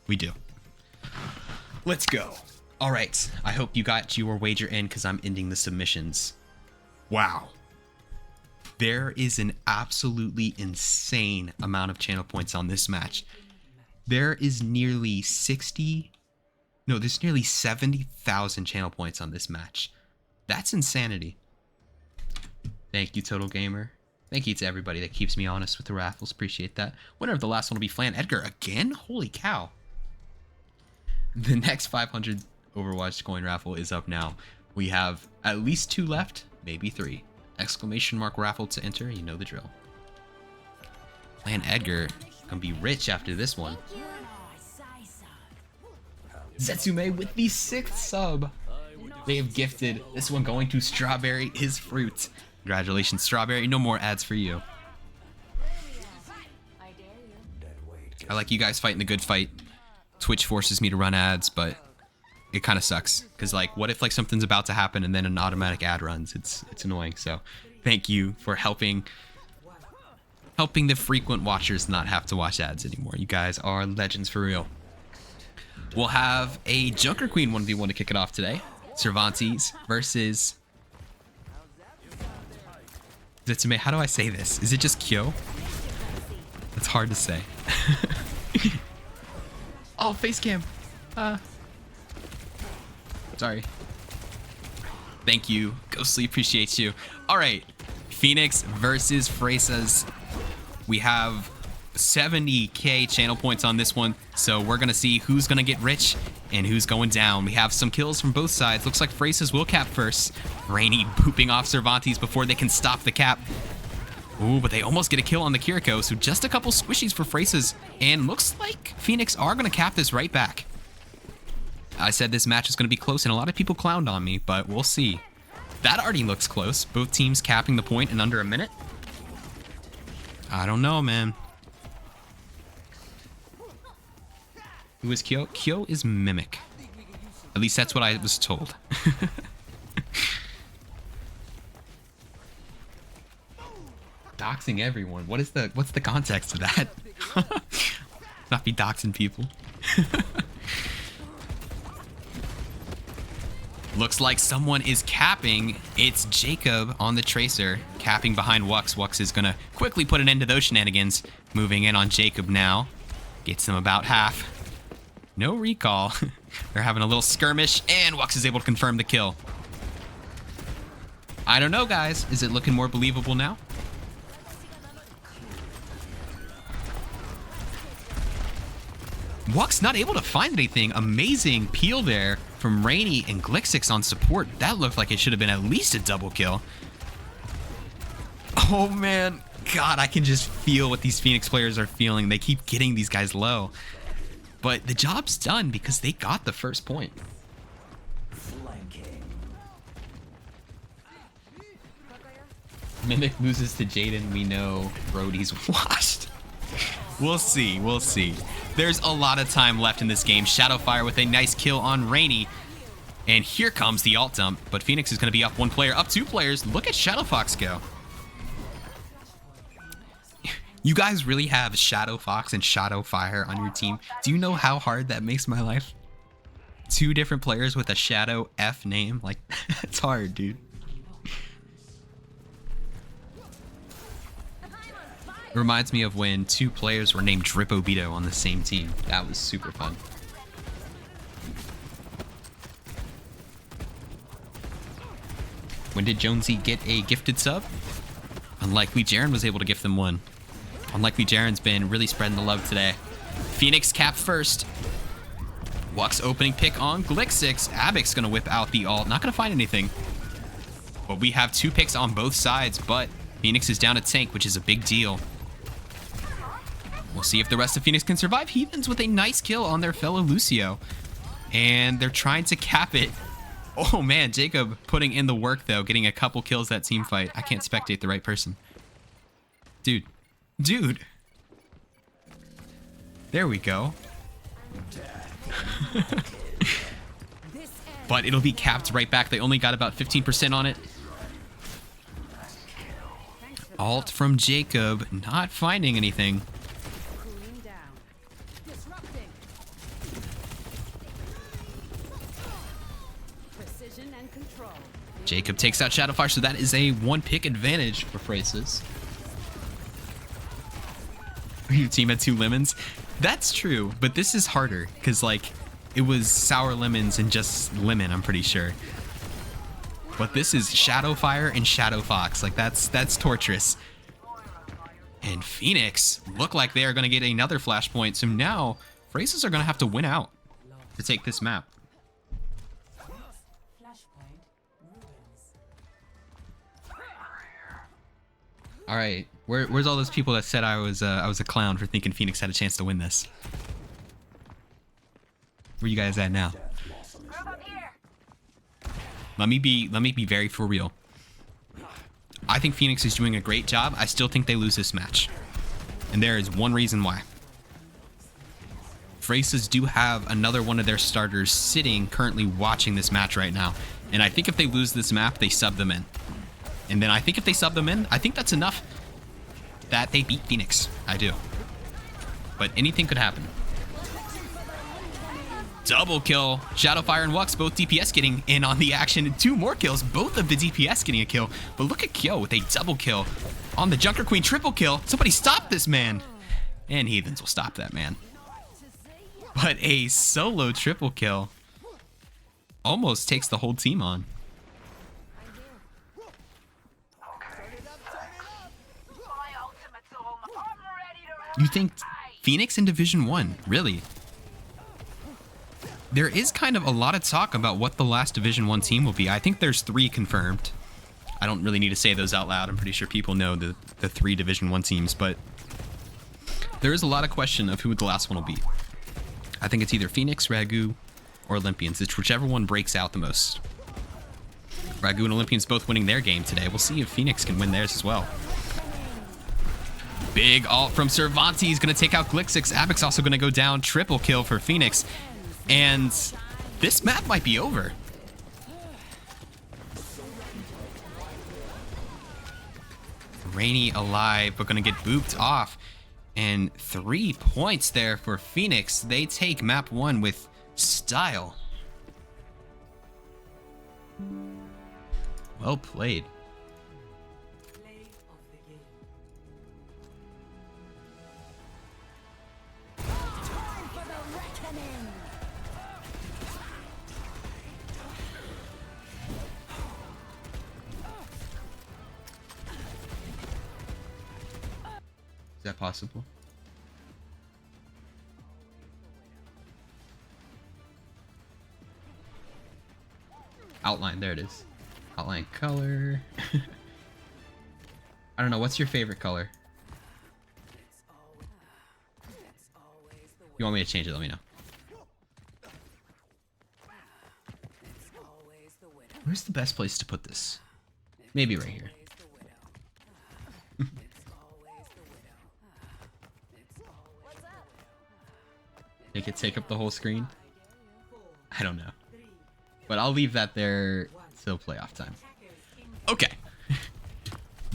We do. Let's go. All right. I hope you got your wager in because I'm ending the submissions. Wow. There is an absolutely insane amount of channel points on this match. There is nearly 70,000 channel points on this match. That's insanity. Thank you, Total Gamer. Thank you to everybody that keeps me honest with the raffles. Appreciate that. Winner of the last one will be Flan Edgar again? Holy cow. The next 500 Overwatch coin raffle is up now. We have at least 2 left, maybe 3. Exclamation mark raffle to enter, you know the drill. Flan Edgar gonna be rich after this one. Zetsume with the 6th sub. They have gifted this one going to Strawberry is Fruit. Congratulations, Strawberry. No more ads for you. I like you guys fighting the good fight. Twitch forces me to run ads, but it kind of sucks. Because, like, what if, like, something's about to happen and then an automatic ad runs? It's annoying. So, thank you for helping the frequent watchers not have to watch ads anymore. You guys are legends for real. We'll have a Junker Queen 1v1 to kick it off today. Cervantes versus Zetsume. How do I say this? Is it just Kyo? It's hard to say. Oh, face cam. Sorry. Thank you. Ghostly appreciates you. All right. Phoenix versus Fresas. We have 70k channel points on this one, so we're gonna see who's gonna get rich and who's going down. We have some kills from both sides. Looks like Fresas will cap first. Rainy booping off Cervantes before they can stop the cap. Ooh, but they almost get a kill on the Kiriko, so just a couple squishies for Fresas, and looks like Phoenix are gonna cap this right back. I said this match is gonna be close, and a lot of people clowned on me, but we'll see. That already looks close. Both teams capping the point in under a minute. I don't know, man. Who is Kyo? Kyo is Mimic. At least that's what I was told. Doxing everyone. What's the context of that? Not be doxing people. Looks like someone is capping. It's Jacob on the Tracer, capping behind Wux. Wux is gonna quickly put an end to those shenanigans. Moving in on Jacob now. Gets them about half. No recall. They're having a little skirmish, and Wux is able to confirm the kill. I don't know, guys. Is it looking more believable now? Wux not able to find anything. Amazing peel there from Rainy and Glixix on support. That looked like it should have been at least a double kill. Oh, man. God, I can just feel what these Phoenix players are feeling. They keep getting these guys low. But the job's done because they got the first point. Mimic loses to Jaden. We know Brody's washed. We'll see. We'll see. There's a lot of time left in this game. Shadowfire with a nice kill on Rainy. And here comes the ult dump. But Phoenix is going to be up 1 player, up 2 players. Look at Shadowfox go. You guys really have Shadowfox and Shadowfire on your team. Do you know how hard that makes my life? 2 different players with a Shadow F name. Like, it's hard, dude. It reminds me of when 2 players were named Dripobito on the same team. That was super fun. When did Jonesy get a gifted sub? Unlikely Jaren was able to gift them one. Unlikely Jaren's been really spreading the love today. Phoenix cap first. Wux opening pick on Glixix. Abic's gonna whip out the ult. Not gonna find anything. But we have 2 picks on both sides, but Phoenix is down a tank, which is a big deal. We'll see if the rest of Phoenix can survive. Heathens with a nice kill on their fellow Lucio. And they're trying to cap it. Oh man, Jacob putting in the work though, getting a couple kills that team fight. I can't spectate the right person. Dude. Dude. There we go. But it'll be capped right back. They only got about 15% on it. Ult from Jacob, not finding anything. Jacob takes out Shadowfire, so that is a 1-pick advantage for Fresas. Your team had 2 lemons. That's true, but this is harder because, like, it was sour lemons and just lemon, I'm pretty sure. But this is Shadowfire and Shadow Fox. Like, that's torturous. And Phoenix look like they are going to get another flashpoint. So now, Fresas are going to have to win out to take this map. All right, where's all those people that said I was a clown for thinking Phoenix had a chance to win this? Where you guys at now? Let me be very for real. I think Phoenix is doing a great job. I still think they lose this match, and there is one reason why. Fresas do have another one of their starters sitting currently watching this match right now, and I think if they lose this map, they sub them in. And then I think if they sub them in, I think that's enough that they beat Phoenix. I do. But anything could happen. Double kill. Shadowfire and Wux both DPS getting in on the action. And 2 more kills. Both of the DPS getting a kill. But look at Kyo with a double kill on the Junker Queen. Triple kill. Somebody stop this man. And Heathens will stop that man. But a solo triple kill almost takes the whole team on. You think Phoenix in Division 1? Really? There is kind of a lot of talk about what the last Division 1 team will be. I think there's 3 confirmed. I don't really need to say those out loud. I'm pretty sure people know the 3 Division 1 teams, but there is a lot of question of who the last one will be. I think it's either Phoenix, Ragu, or Olympians. It's whichever one breaks out the most. Ragu and Olympians both winning their game today. We'll see if Phoenix can win theirs as well. Big ult from Cervantes, gonna take out Glixix. Abix also gonna go down. Triple kill for Phoenix. And this map might be over. Rainy alive, but gonna get booped off. And 3 points there for Phoenix. They take map 1 with style. Well played. Is that possible? Outline, there it is. Outline color. I don't know, what's your favorite color? You want me to change it, let me know. Where's the best place to put this? Maybe right here. Make it take up the whole screen? I don't know. But I'll leave that there till playoff time. Okay.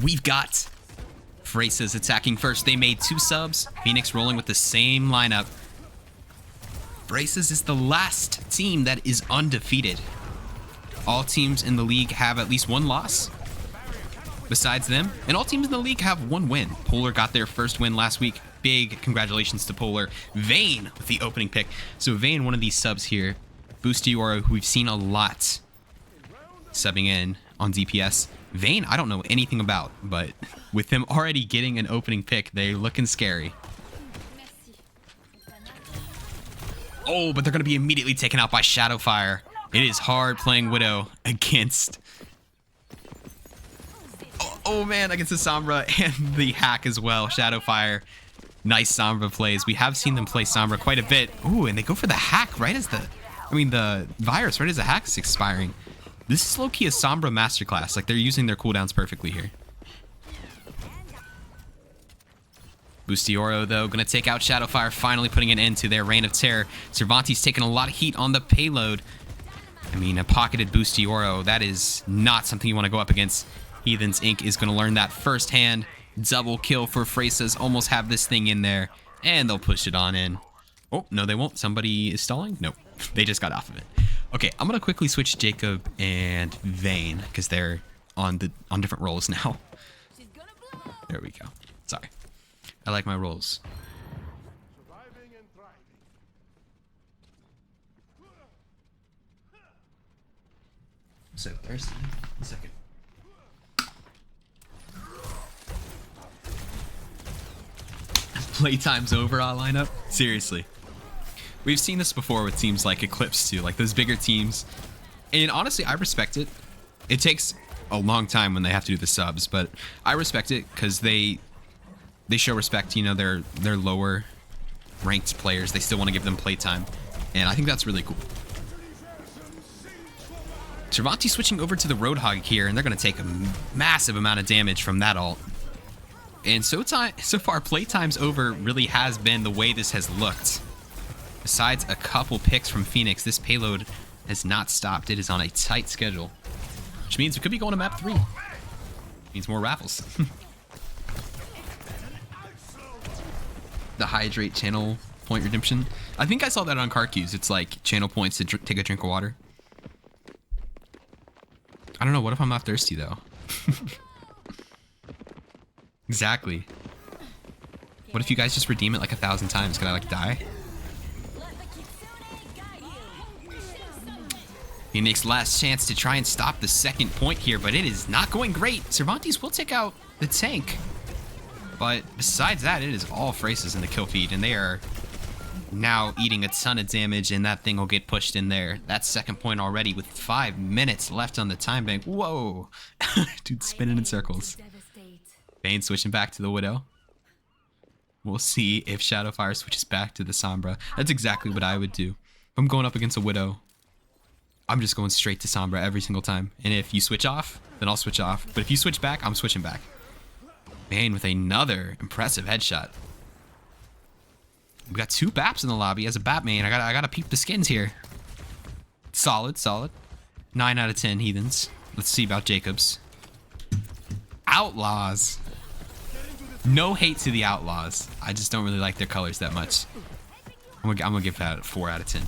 We've got Fresas attacking first. They made 2 subs. Phoenix rolling with the same lineup. Fresas is the last team that is undefeated. All teams in the league have at least 1 loss besides them. And all teams in the league have 1 win. Polar got their first win last week. Big congratulations to Polar. Vayne with the opening pick. So Vayne, one of these subs here. Boostiora, who we've seen a lot subbing in on DPS. Vayne, I don't know anything about, but with them already getting an opening pick, they're looking scary. Oh, but they're going to be immediately taken out by Shadowfire. It is hard playing Widow against... Oh man, against the Sombra and the hack as well. Shadowfire. Nice Sombra plays. We have seen them play Sombra quite a bit. Ooh, and they go for the hack right as the... I mean, the virus right as the hack is expiring. This is low-key a Sombra masterclass. Like, they're using their cooldowns perfectly here. Boostioro, though, going to take out Shadowfire, finally putting an end to their reign of terror. Cervantes taking a lot of heat on the payload. I mean, a pocketed Boostioro, that is not something you want to go up against. Heathens Inc. is going to learn that firsthand. Double kill for Fresas, almost have this thing in there. And they'll push it on in. Oh, no, they won't. Somebody is stalling? Nope. They just got off of it. Okay, I'm gonna quickly switch Jacob and Vayne because they're on different roles now. There we go. Sorry, I like my roles. I'm so thirsty. 1 second. Playtime's over on lineup? Seriously. We've seen this before with teams like Eclipse too, like those bigger teams. And honestly, I respect it. It takes a long time when they have to do the subs, but I respect it because they show respect. You know, they're lower ranked players. They still want to give them playtime, and I think that's really cool. Cervantes switching over to the Roadhog here, and they're going to take a massive amount of damage from that ult. And so far, playtime's over really has been the way this has looked. Besides a couple picks from Phoenix, this payload has not stopped. It is on a tight schedule, which means we could be going to map 3. Means more raffles. The hydrate channel point redemption. I think I saw that on car queues. It's like channel points to take a drink of water. I don't know. What if I'm not thirsty though? Exactly. What if you guys just redeem it like 1,000 times? Can I like die? Phoenix last chance to try and stop the second point here, but it is not going great. Cervantes will take out the tank. But besides that, it is all Fresas in the kill feed, and they are now eating a ton of damage, and that thing will get pushed in there. That second point already with 5 minutes left on the time bank. Whoa. Dude spinning in circles. Vayne switching back to the Widow. We'll see if Shadowfire switches back to the Sombra. That's exactly what I would do. If I'm going up against a Widow, I'm just going straight to Sombra every single time. And if you switch off, then I'll switch off. But if you switch back, I'm switching back. Vayne with another impressive headshot. We got 2 Baps in the lobby. As a Bap main, I gotta peep the skins here. Solid, solid. 9 out of 10 heathens. Let's see about Jacobs. Outlaws. No hate to the Outlaws. I just don't really like their colors that much. I'm gonna give that a 4 out of 10.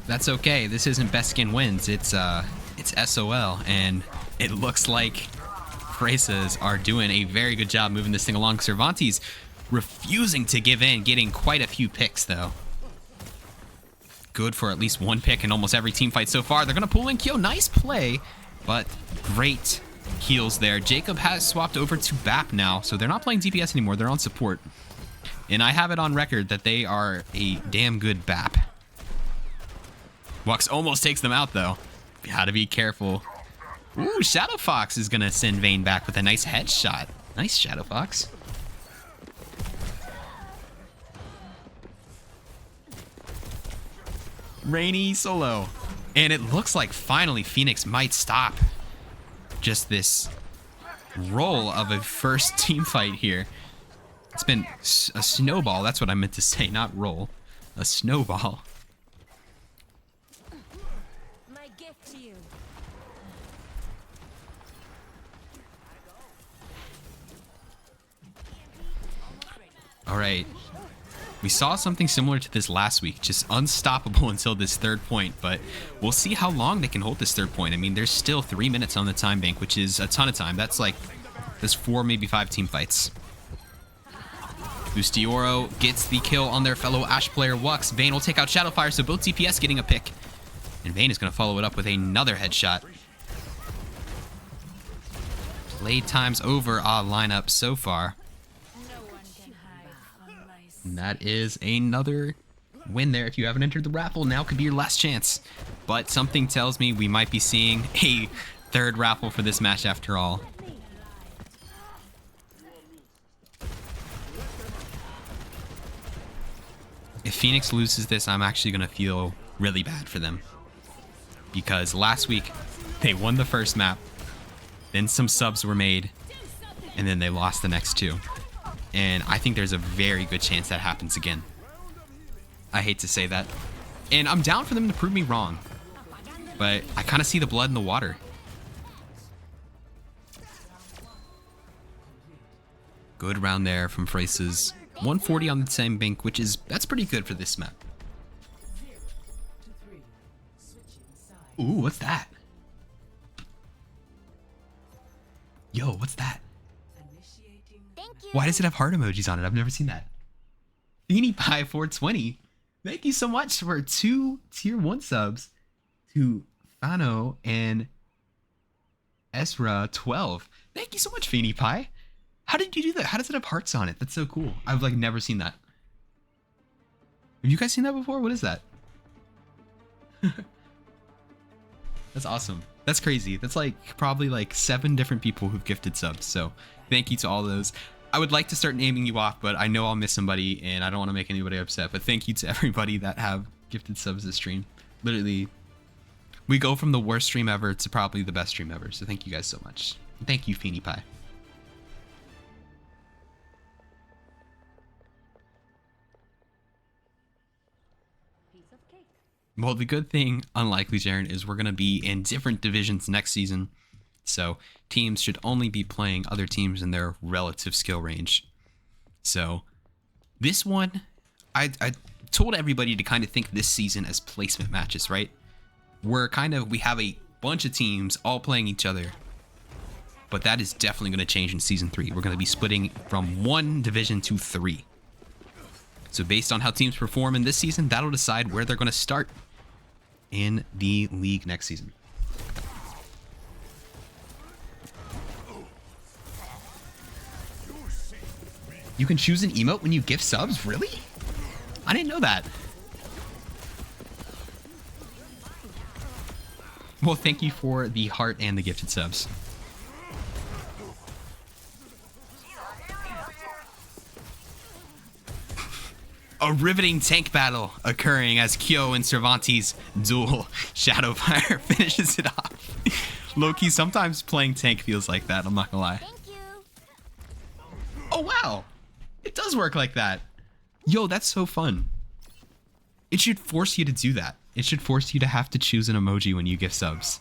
That's okay. This isn't best skin wins. It's SOL, and it looks like Fresas are doing a very good job moving this thing along. Cervantes refusing to give in, getting quite a few picks though. Good for at least 1 pick in almost every team fight so far. They're gonna pull in Kyo. Nice play, but great heals there. Jacob has swapped over to Bap now, so they're not playing DPS anymore. They're on support, and I have it on record that they are a damn good Bap. Wux almost takes them out though. Gotta be careful. Ooh, Shadow Fox is gonna send Vayne back with a nice headshot. Nice, Shadow Fox. Rainy solo. And it looks like finally Phoenix might stop just this roll of a first team fight here. It's been a snowball. That's what I meant to say, not roll. A snowball. My gift to you. All right. We saw something similar to this last week, just unstoppable until this 3rd point, but we'll see how long they can hold this 3rd point. I mean, there's still 3 minutes on the time bank, which is a ton of time. That's like, there's 4, maybe 5 team fights. Bustioro gets the kill on their fellow Ashe player, Wux. Vayne will take out Shadowfire, so both DPS getting a pick. And Vayne is going to follow it up with another headshot. Playtime's over lineup so far. And that is another win there. If you haven't entered the raffle, now could be your last chance. But something tells me we might be seeing a 3rd raffle for this match after all. If Phoenix loses this, I'm actually going to feel really bad for them. Because last week, they won the first map, then some subs were made, and then they lost the next 2. And I think there's a very good chance that happens again. I hate to say that. And I'm down for them to prove me wrong. But I kind of see the blood in the water. Good round there from Fresas. 140 on the same bank, that's pretty good for this map. Ooh, what's that? Yo, what's that? Thank you. Why does it have heart emojis on it? I've never seen that. Beanie Pie 420. Thank you so much for 2 tier 1 subs to Fano and Ezra 12. Thank you so much, Beanie Pie. How did you do that? How does it have hearts on it? That's so cool. I've like never seen that. Have you guys seen that before? What is that? That's awesome. That's crazy. That's like probably like 7 different people who've gifted subs. So thank you to all those. I would like to start naming you off, but I know I'll miss somebody and I don't want to make anybody upset. But thank you to everybody that have gifted subs this stream. Literally, we go from the worst stream ever to probably the best stream ever. So thank you guys so much. Thank you, Feeny Pie. Piece of cake. Well, the good thing, unlikely, Jaren, is we're going to be in different divisions next season. So teams should only be playing other teams in their relative skill range. So this one, I told everybody to kind of think this season as placement matches, right? We have a bunch of teams all playing each other. But that is definitely going to change in season 3. We're going to be splitting from 1 division to 3. So based on how teams perform in this season, that'll decide where they're going to start in the league next season. You can choose an emote when you gift subs? Really? I didn't know that. Well, thank you for the heart and the gifted subs. A riveting tank battle occurring as Kyo and Cervantes' duel. Shadowfire finishes it off. Low-key, sometimes playing tank feels like that, I'm not gonna lie. Thank you. Oh, wow. It does work like that. Yo, that's so fun. It should force you to do that. It should force you to have to choose an emoji when you gift subs.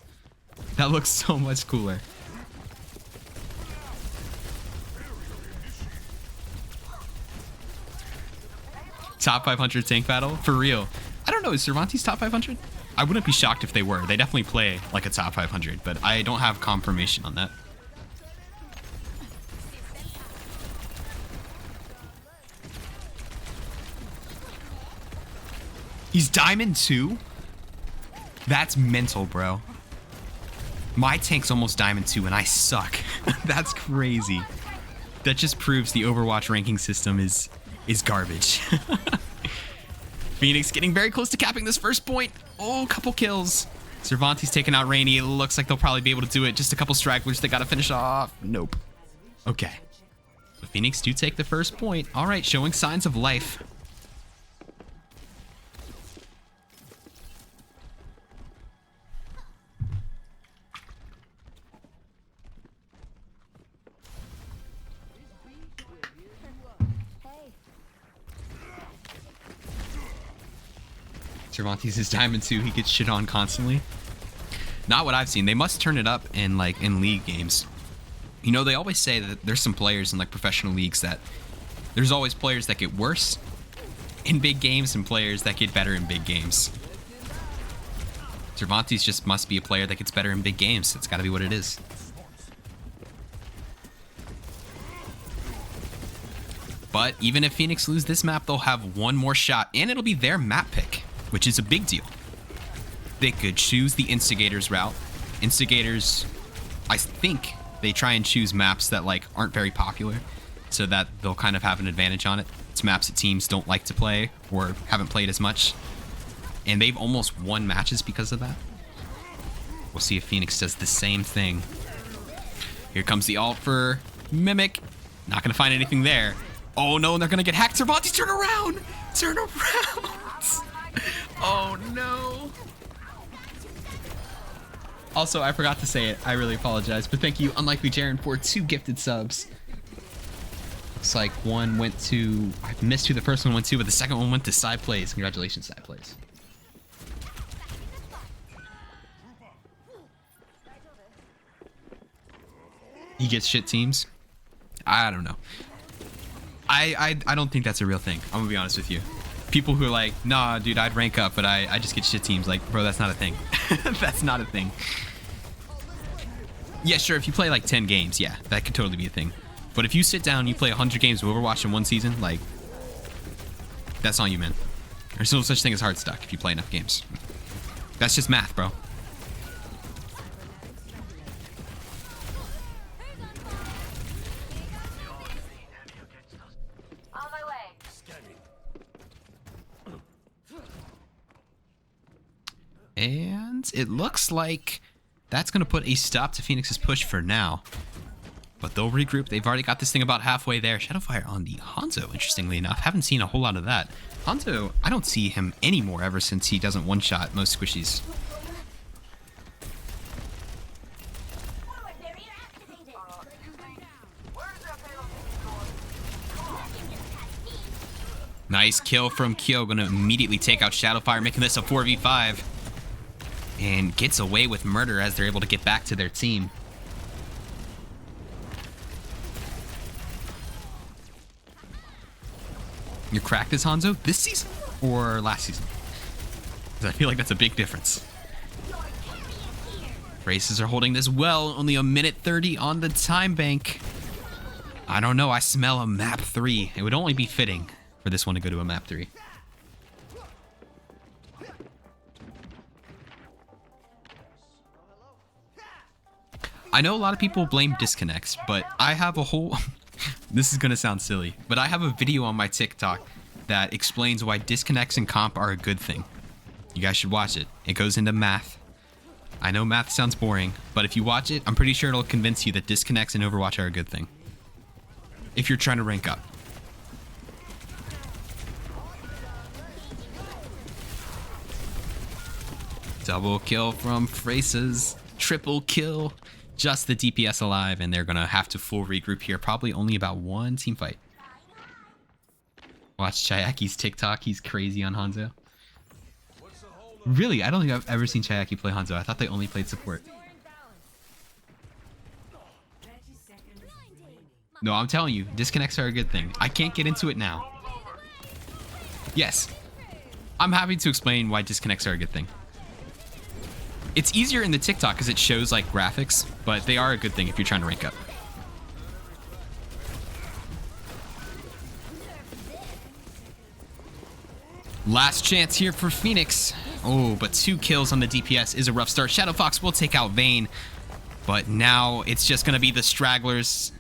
That looks so much cooler. Top 500 tank battle? For real. I don't know, is Cervantes top 500? I wouldn't be shocked if they were. They definitely play like a top 500, but I don't have confirmation on that. He's Diamond 2? That's mental, bro. My tank's almost Diamond 2 and I suck. That's crazy. That just proves the Overwatch ranking system is garbage. Phoenix getting very close to capping this first point. Oh, couple kills. Cervantes taking out Rainy. It looks like they'll probably be able to do it. Just a couple stragglers they gotta finish off. Nope. Okay. The Phoenix do take the first point. All right, showing signs of life. Cervantes is Diamond 2. He gets shit on constantly. Not what I've seen. They must turn it up in league games. You know, they always say that there's some players in like professional leagues that there's always players that get worse in big games and players that get better in big games. Cervantes just must be a player that gets better in big games. That's got to be what it is. But even if Phoenix lose this map, they'll have one more shot and it'll be their map pick, which is a big deal. They could choose the Instigators route. Instigators, I think they try and choose maps that like aren't very popular so that they'll kind of have an advantage on it. It's maps that teams don't like to play or haven't played as much. And they've almost won matches because of that. We'll see if Phoenix does the same thing. Here comes the ult for Mimic. Not going to find anything there. Oh no, and they're going to get hacked. Cervantes, turn around! Turn around! Oh no. Also, I forgot to say it. I really apologize. But thank you, Unlikely Jaren, for 2 gifted subs. Looks like one went to... I missed who the first one went to, but the second one went to Side Plays. Congratulations, Side Plays. He gets shit teams? I don't know. I don't think that's a real thing. I'm gonna be honest with you. People who are like, nah, dude, I'd rank up, but I just get shit teams. Like, bro, that's not a thing. That's not a thing. Yeah, sure, if you play like 10 games, yeah, that could totally be a thing. But if you sit down and you play 100 games of Overwatch in one season, like, that's on you, man. There's no such thing as hard stuck if you play enough games. That's just math, bro. On my way. And it looks like that's going to put a stop to Phoenix's push for now. But they'll regroup. They've already got this thing about halfway there. Shadowfire on the Hanzo, interestingly enough. Haven't seen a whole lot of that. Hanzo, I don't see him anymore ever since he doesn't one-shot most squishies. Nice kill from Kyo. Going to immediately take out Shadowfire, making this a 4v5. And gets away with murder as they're able to get back to their team. You cracked this, Hanzo, this season or last season? Because I feel like that's a big difference. Races are holding this well. Only a minute 30 on the time bank. I don't know. I smell a map 3. It would only be fitting for this one to go to a map 3. I know a lot of people blame disconnects, but I have a whole... This is going to sound silly, but I have a video on my TikTok that explains why disconnects in comp are a good thing. You guys should watch it. It goes into math. I know math sounds boring, but if you watch it, I'm pretty sure it'll convince you that disconnects in Overwatch are a good thing. If you're trying to rank up. Double kill from Fresas. Triple kill. Just the DPS alive, and they're gonna have to full regroup here. Probably only about one team fight. Watch Chayaki's TikTok. He's crazy on Hanzo. Really, I don't think I've ever seen Chayaki play Hanzo. I thought they only played support. No, I'm telling you, disconnects are a good thing. I can't get into it now. Yes, I'm happy to explain why disconnects are a good thing. It's easier in the TikTok because it shows like graphics, but they are a good thing if you're trying to rank up. Last chance here for Phoenix. Oh, but 2 kills on the DPS is a rough start. Shadow Fox will take out Vayne, but now it's just going to be the stragglers.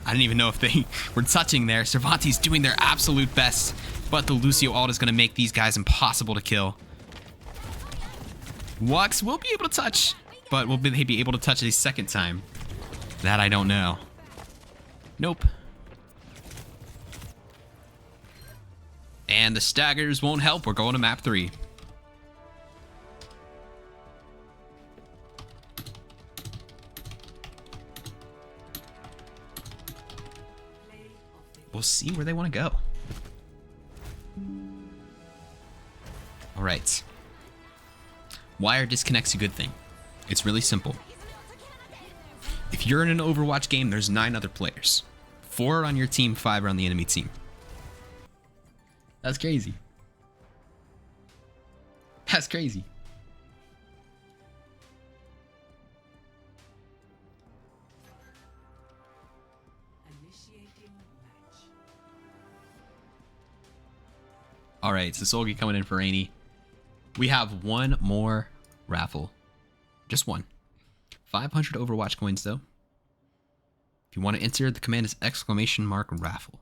I didn't even know if they were touching there. Cervantes doing their absolute best, but the Lucio ult is going to make these guys impossible to kill. Wux will be able to touch, but will they be able to touch a second time? That I don't know. Nope. And the staggers won't help. We're going to map 3. We'll see where they want to go. All right. Why are disconnects a good thing? It's really simple. If you're in an Overwatch game, there's 9 other players. 4 are on your team, 5 are on the enemy team. That's crazy. That's crazy. All right, so Solgi coming in for Rainy. We have one more raffle. Just one. 500 Overwatch coins, though. If you want to enter, the command is !raffle.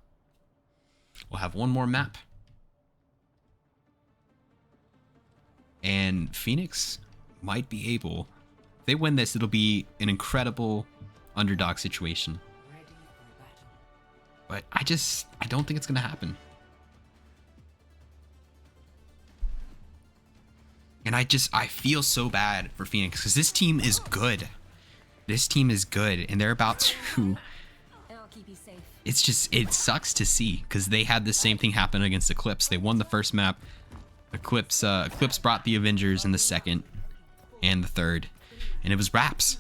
We'll have one more map. And Phoenix might be able... If they win this, it'll be an incredible underdog situation. But I don't think it's going to happen. And I feel so bad for Phoenix because this team is good. This team is good, and they're about to... It sucks to see because they had the same thing happen against Eclipse. They won the first map. Eclipse brought the Avengers in the second and the third, and it was wraps.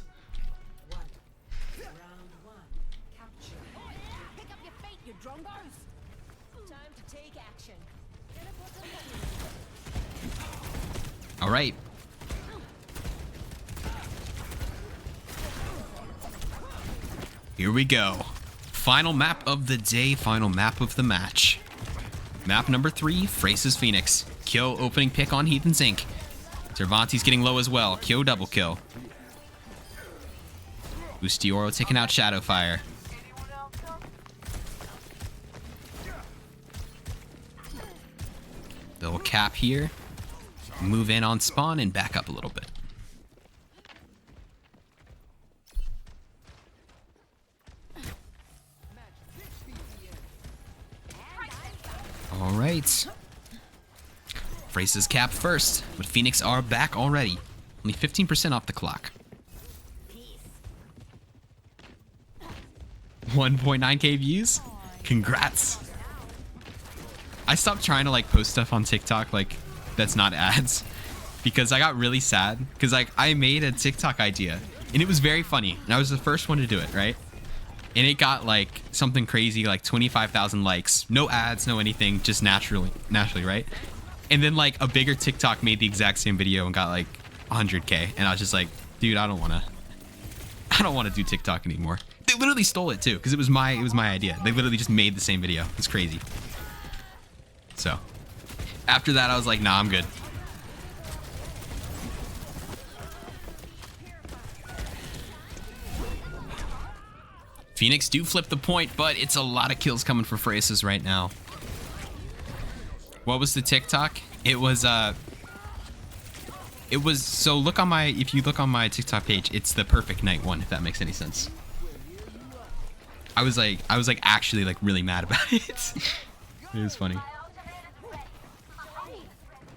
All right. Here we go. Final map of the day, final map of the match. Map number 3, Fresas Phoenix. Kyo opening pick on Heathen's Inc. Cervantes getting low as well. Kyo double kill. Ustioro taking out Shadowfire. They'll cap here. Move in on spawn and back up a little bit. All right. Fresas cap first, but Phoenix are back already. Only 15% off the clock. 1.9k views? Congrats. I stopped trying to like post stuff on TikTok like that's not ads because I got really sad because like I made a TikTok idea and it was very funny and I was the first one to do it, right? And it got like something crazy like 25,000 likes, no ads, no anything, just naturally, right? And then like a bigger TikTok made the exact same video and got like 100k and I was just like, dude, I don't want to do TikTok anymore. They literally stole it too because it was my idea. They literally just made the same video. It's crazy. So after that, I was like, nah, I'm good. Phoenix do flip the point, but it's a lot of kills coming for Fresas right now. What was the TikTok? It was so look on my, if you look on my TikTok page, it's the perfect night one, if that makes any sense. I was like actually like really mad about it. It was funny.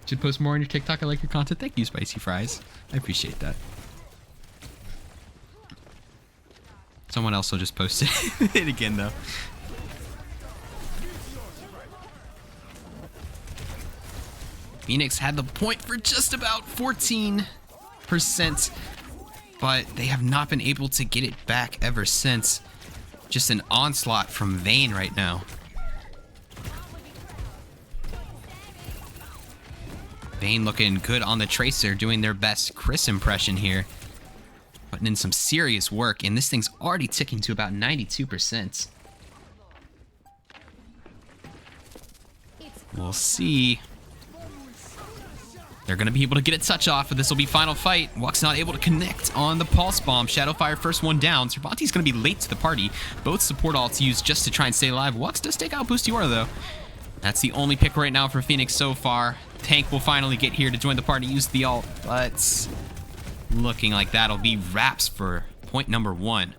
Should post more on your TikTok. I like your content. Thank you, Spicy Fries. I appreciate that. Someone else will just post it again though. Phoenix had the point for just about 14%, but they have not been able to get it back ever since. Just an onslaught from Vayne right now. Vayne looking good on the Tracer, doing their best Chris impression here. Putting in some serious work, and this thing's already ticking to about 92%. We'll see. They're going to be able to get a touch off, but this will be final fight. Wuck's not able to connect on the Pulse Bomb. Shadowfire first one down. Cervantes going to be late to the party. Both support ults used just to try and stay alive. Wuck's does take out Boostiora, though. That's the only pick right now for Phoenix so far. Tank will finally get here to join the party, use the ult, but looking like that'll be wraps for point number 1.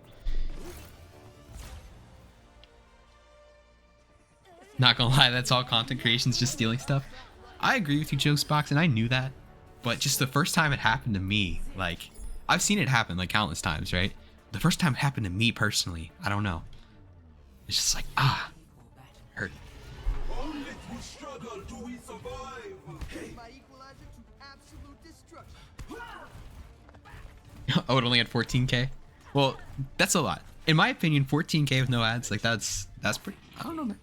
Not gonna lie, that's all content creation's just stealing stuff. I agree with you, Jokesbox, and I knew that. But just the first time it happened to me, like, I've seen it happen like countless times, right? The first time it happened to me personally, I don't know. It's just like, hurt. Only through struggle do we survive. My equalizer to absolute destruction. Oh, it only had 14k? Well, that's a lot. In my opinion, 14k with no ads, like that's pretty, I don't know, man.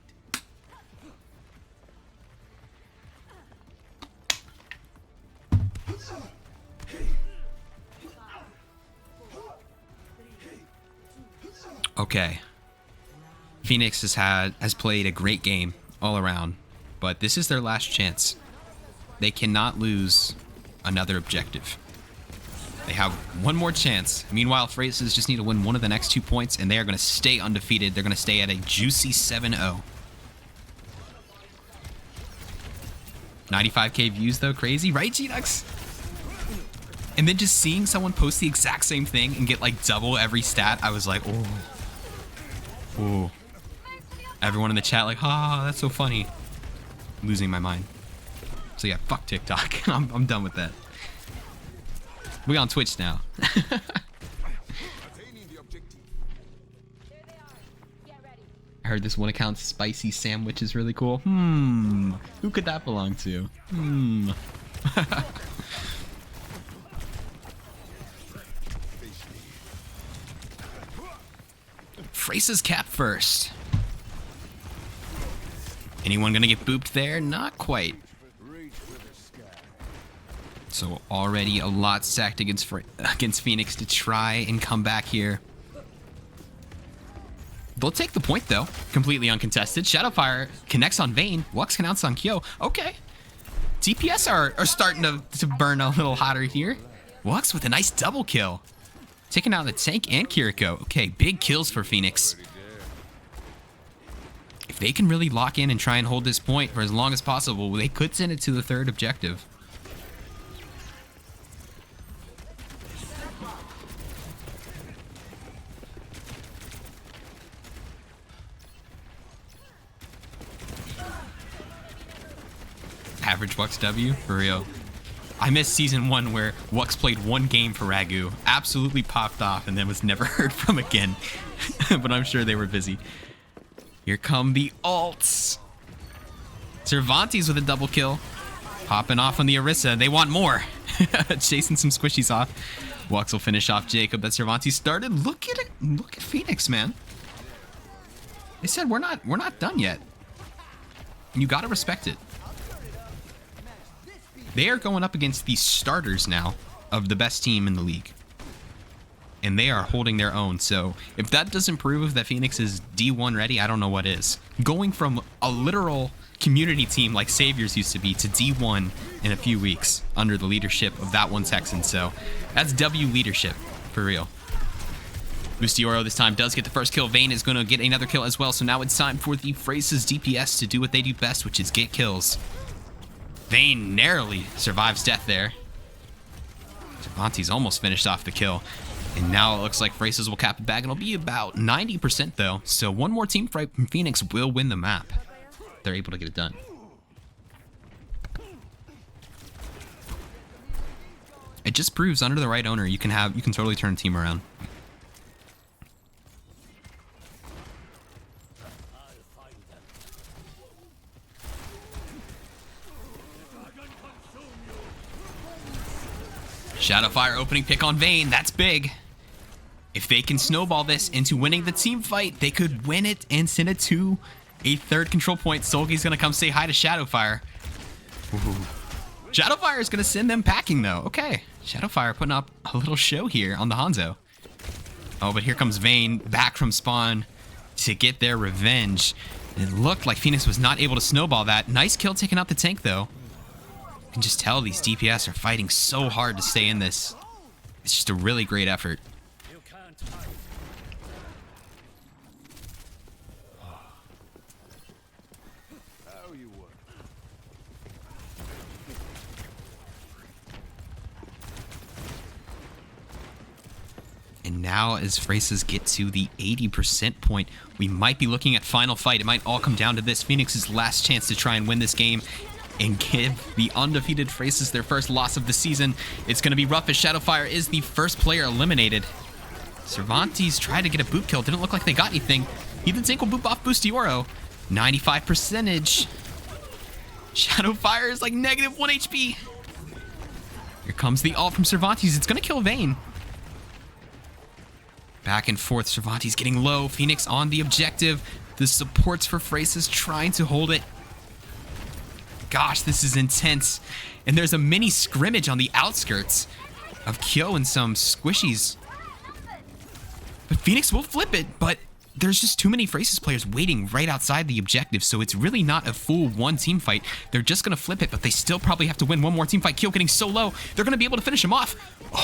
Okay. Phoenix has played a great game all around, but this is their last chance. They cannot lose another objective. They have one more chance. Meanwhile, Fresas just need to win one of the next 2 points, and they are going to stay undefeated. They're going to stay at a juicy 7-0. 95k views, though. Crazy, right, G-Dux? And then just seeing someone post the exact same thing and get, like, double every stat, I was like, oh. Oh. Everyone in the chat like, that's so funny. I'm losing my mind. So yeah, fuck TikTok. I'm done with that. We on Twitch now. I heard this one account's spicy sandwich is really cool. Who could that belong to? Fresas cap first. Anyone gonna get booped there? Not quite. So already a lot stacked against Phoenix to try and come back here. They'll take the point though, completely uncontested. Shadowfire connects on Vayne. Lux connects on Kyo. Okay. DPS are starting to burn a little hotter here. Lux with a nice double kill. Taking out the tank and Kiriko. Okay, big kills for Phoenix. If they can really lock in and try and hold this point for as long as possible, they could send it to the third objective. Average Wux W, for real. I missed season 1 where Wux played 1 game for Ragu, absolutely popped off, and then was never heard from again. But I'm sure they were busy. Here come the ults. Cervantes with a double kill. Popping off on the Orisa. They want more. Chasing some squishies off. Wux will finish off Jacob that Cervantes started. Look at it. Look at Phoenix, man. They said we're not done yet. And you gotta respect it. They are going up against the starters now of the best team in the league. And they are holding their own. So if that doesn't prove that Phoenix is D1 ready, I don't know what is. Going from a literal community team like Saviors used to be to D1 in a few weeks under the leadership of that one Texan. So that's W leadership for real. Bustioro this time does get the first kill. Vayne is going to get another kill as well. So now it's time for the Fresas DPS to do what they do best, which is get kills. Vayne narrowly survives death there. Cervantes almost finished off the kill. And now it looks like Fresas will cap it back. It'll be about 90% though. So one more team fight from Phoenix will win the map. They're able to get it done. It just proves under the right owner, you can totally turn a team around. Shadowfire opening pick on Vayne. That's big. If they can snowball this into winning the team fight, they could win it and send it to a third control point. Solgi's going to come say hi to Shadowfire. Ooh. Shadowfire is going to send them packing, though. Okay. Shadowfire putting up a little show here on the Hanzo. Oh, but here comes Vayne back from spawn to get their revenge. It looked like Phoenix was not able to snowball that. Nice kill taking out the tank, though. You can just tell these DPS are fighting so hard to stay in this. It's just a really great effort. And now as Fresas get to the 80% point, we might be looking at final fight. It might all come down to this. Phoenix's last chance to try and win this game and give the undefeated Fresas their first loss of the season. It's going to be rough as Shadowfire is the first player eliminated. Cervantes tried to get a boop kill. Didn't look like they got anything. Heathen Tank will boop off Bustioro. 95%. Shadowfire is like -1 HP. Here comes the ult from Cervantes. It's going to kill Vayne. Back and forth, Cervantes getting low. Phoenix on the objective. The supports for Fresas trying to hold it. Gosh, this is intense. And there's a mini scrimmage on the outskirts of Kyo and some squishies. But Phoenix will flip it, but there's just too many Fresas players waiting right outside the objective, so it's really not a full one team fight. They're just going to flip it, but they still probably have to win one more team fight. Kyo getting so low, they're going to be able to finish him off.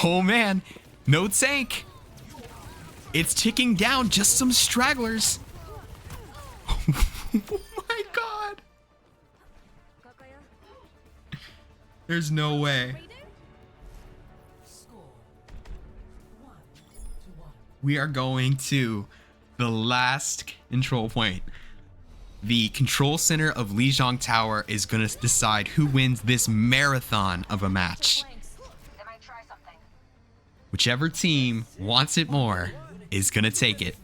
Oh man, no tank. It's ticking down, just some stragglers. Oh my god. There's no way. We are going to the last control point. The control center of Lijiang Tower is going to decide who wins this marathon of a match. Whichever team wants it more is going to take it.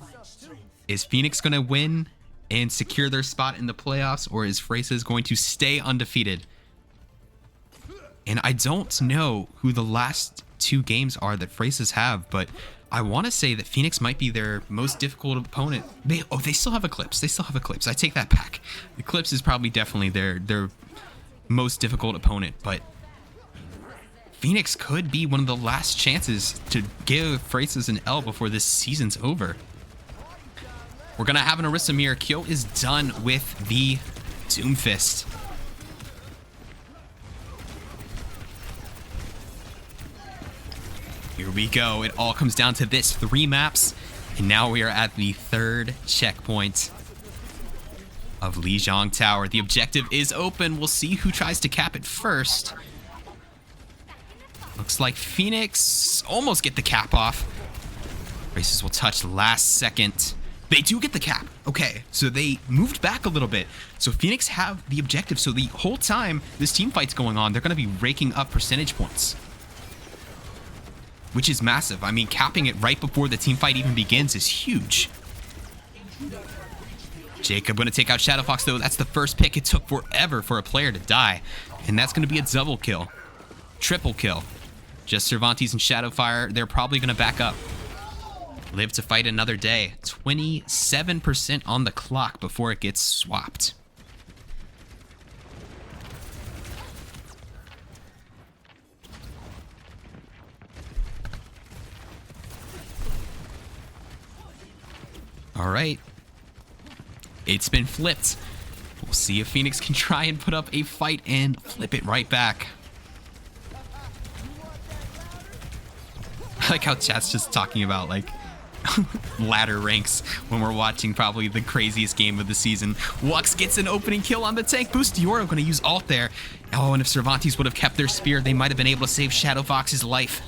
Is Phoenix going to win and secure their spot in the playoffs, or is Fresas going to stay undefeated? And I don't know who the last 2 games are that Fresas have, but I want to say that Phoenix might be their most difficult opponent. They still have Eclipse. They still have Eclipse. I take that back. Eclipse is probably definitely their most difficult opponent, but Phoenix could be one of the last chances to give Fresas an L before this season's over. We're gonna have an Orisa mirror. Kyo is done with the Doomfist. Here we go. It all comes down to this 3 maps. And now we are at the 3rd checkpoint of Lijiang Tower. The objective is open. We'll see who tries to cap it first. Looks like Phoenix almost get the cap off. Fresas will touch last second. They do get the cap. Okay, so they moved back a little bit. So Phoenix have the objective. So the whole time this team fight's going on, they're going to be raking up percentage points, which is massive. I mean, capping it right before the team fight even begins is huge. Jacob going to take out Shadow Fox, though. That's the first pick. It took forever for a player to die. And that's going to be a double kill. Triple kill. Just Cervantes and Shadowfire. They're probably going to back up. Live to fight another day. 27% on the clock before it gets swapped. All right. It's been flipped. We'll see if Phoenix can try and put up a fight and flip it right back. I like how chat's just talking about, like, ladder ranks when we're watching probably the craziest game of the season. Wux gets an opening kill on the tank. Boost Dioro going to use ult there. Oh, and if Cervantes would have kept their spear, they might have been able to save Shadow Fox's life.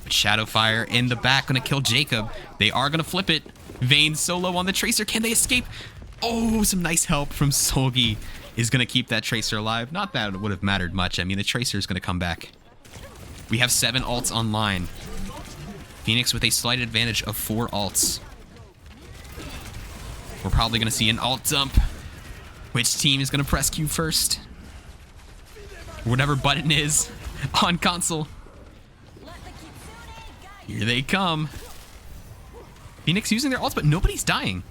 But Shadowfire in the back going to kill Jacob. They are going to flip it. Vayne solo on the Tracer. Can they escape? Oh, some nice help from Solgi is going to keep that Tracer alive. Not that it would have mattered much. I mean, the Tracer is going to come back. We have 7 ults online. Phoenix with a slight advantage of 4 ults. We're probably going to see an ult dump. Which team is going to press Q first? Whatever button is on console. Here they come. Phoenix using their ults, but nobody's dying.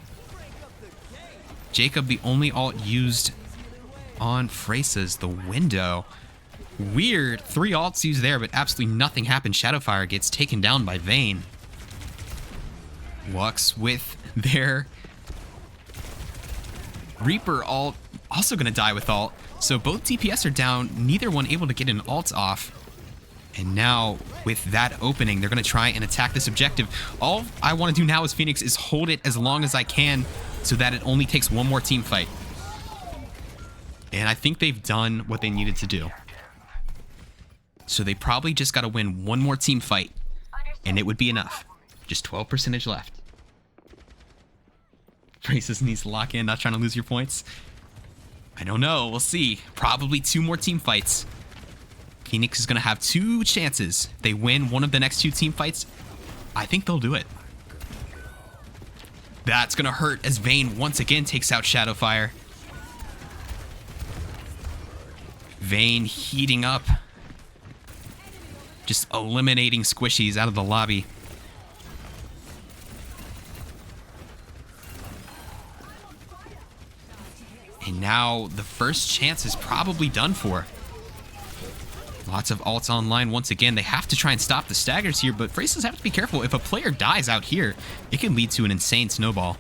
Jacob, the only ult used on Fresas, the window. Weird. 3 ults used there, but absolutely nothing happened. Shadowfire gets taken down by Vayne. Wux with their Reaper ult, also going to die with ult. So both DPS are down, neither one able to get an ult off. And now, with that opening, they're going to try and attack this objective. All I want to do now as Phoenix is hold it as long as I can so that it only takes one more team fight. And I think they've done what they needed to do. So they probably just got to win one more team fight, and it would be enough. Just 12% left. Fresas needs to lock in, not trying to lose your points. I don't know. We'll see. Probably 2 more team fights. Phoenix is going to have 2 chances. They win one of the next 2 team fights. I think they'll do it. That's going to hurt as Vayne once again takes out Shadowfire. Vayne heating up. Just eliminating squishies out of the lobby. And now the first chance is probably done for. Lots of ults online once again. They have to try and stop the staggers here, but Fresas have to be careful. If a player dies out here, it can lead to an insane snowball.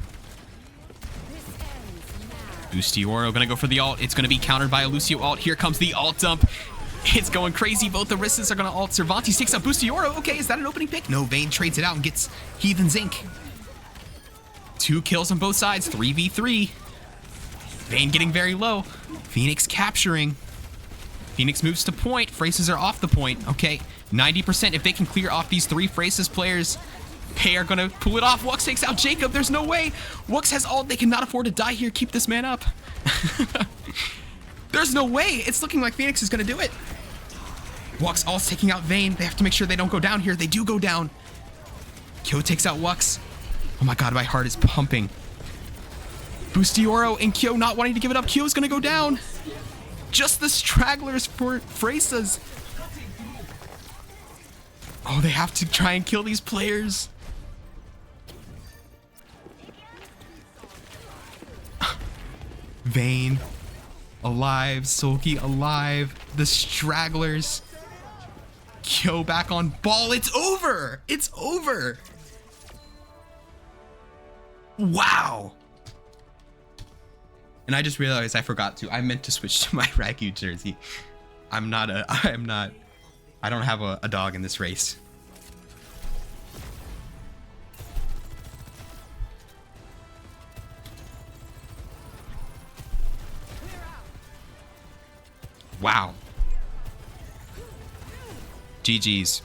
Bustioro gonna go for the ult. It's gonna be countered by a Lucio ult. Here comes the ult dump. It's going crazy. Both the Orisas are gonna ult. Cervantes takes out Bustioro. Okay, is that an opening pick? No, Vayne trades it out and gets Heathen Zinc. 2 kills on both sides, 3v3. Vayne getting very low. Phoenix capturing. Phoenix moves to point. Fresas are off the point. Okay, 90%. If they can clear off these 3 Fresas players, they are going to pull it off. Wux takes out Jacob. There's no way. Wux has ult. They cannot afford to die here. Keep this man up. There's no way. It's looking like Phoenix is going to do it. Wux ult's taking out Vayne. They have to make sure they don't go down here. They do go down. Kyo takes out Wux. Oh my god, my heart is pumping. Bustioro and Kyo not wanting to give it up. Kyo's going to go down. Just the stragglers for Fresas. Oh, they have to try and kill these players. Vayne alive, Sulky alive, the stragglers. Yo, back on ball. It's over. It's over. Wow. And I just realized I forgot to. I meant to switch to my Ragu jersey. I don't have a dog in this race. Wow. GG's.